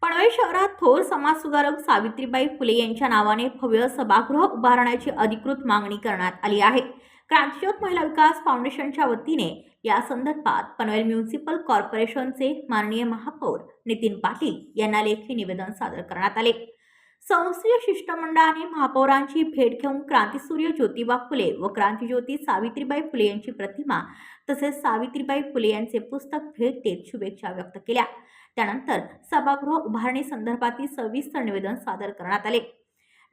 पनवेल शहरात थोर समाजसुधारक सावित्रीबाई फुले यांच्या नावाने भव्य सभागृह उभारण्याची अधिकृत मागणी करण्यात आली आहे। क्रांतिज्योत महिला विकास फाउंडेशनच्या वतीने या संदर्भात पनवेल म्युनिसिपल कॉर्पोरेशनचे माननीय महापौर नितीन पाटील यांना लेखी निवेदन सादर करण्यात आले। संस्थीय शिष्टमंडळाने महापौरांची भेट घेऊन क्रांतिसूर्य ज्योतिबा फुले व क्रांतिज्योती सावित्रीबाई फुले यांची प्रतिमा तसेच सावित्रीबाई फुले यांचे पुस्तक भेट देत शुभेच्छा व्यक्त केल्या। त्यानंतर सभागृह उभारणी संदर्भातील सविस्तर निवेदन सादर करण्यात आले।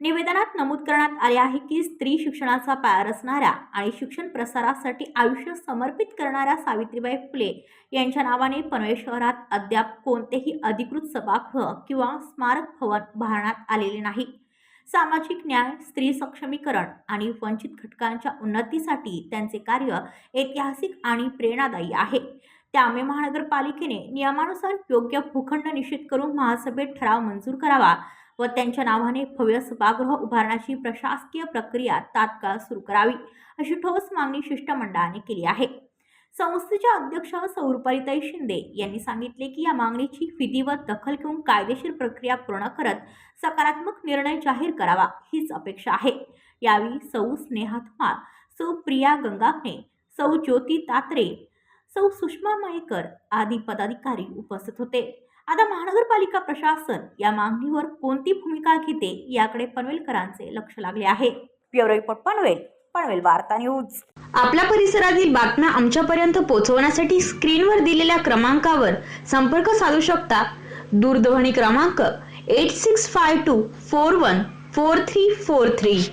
निवेदनात नमूद करण्यात आले आहे की स्त्री शिक्षणाचा पाया रचणाऱ्या आणि शिक्षण प्रसारासाठी आयुष्य समर्पित करणाऱ्या सावित्रीबाई फुले यांच्या नावाने पनवेल शहरात अद्याप कोणतेही अधिकृत सभागृह किंवा स्मारक भवन उभारण्यात आलेले नाही। सामाजिक न्याय, स्त्री सक्षमीकरण आणि वंचित घटकांच्या उन्नतीसाठी त्यांचे कार्य ऐतिहासिक आणि प्रेरणादायी आहे। त्यामुळे महानगरपालिकेने नियमानुसार योग्य भूखंड निश्चित करून महासभेत ठराव मंजूर करावा व त्यांच्या नावाने भव्य सभागृह उभारण्याची प्रशासकीय प्रक्रिया तात्काळ सुरू करावी, अशी ठोस मागणी शिष्टमंडळाने केली आहे। संस्थेच्या अध्यक्ष सौ रुपालीताई शिंदे यांनी सांगितले की या मागणीची विधिवत दखल घेऊन कायदेशीर प्रक्रिया पूर्ण करत सकारात्मक निर्णय जाहीर करावा हीच अपेक्षा आहे। यावेळी सौ स्नेहा धुमाळ, सौ प्रिया गंगावणे, सौ ज्योती तात्रे, सौ सुषमा मयेकर आदी पदाधिकारी उपस्थित होते। आता महानगरपालिका प्रशासन या मागणीवर कोणती भूमिका घेते याकडे पनवेलकरांचे लक्ष लागले आहे। ब्युरो रिपोर्ट पनवेल वार्ता न्यूज। आपल्या परिसरातील बातम्या आमच्यापर्यंत पोहोचवण्यासाठी स्क्रीनवर दिलेल्या क्रमांकावर संपर्क साधू शकता। दूरध्वनी क्रमांक 8652414343।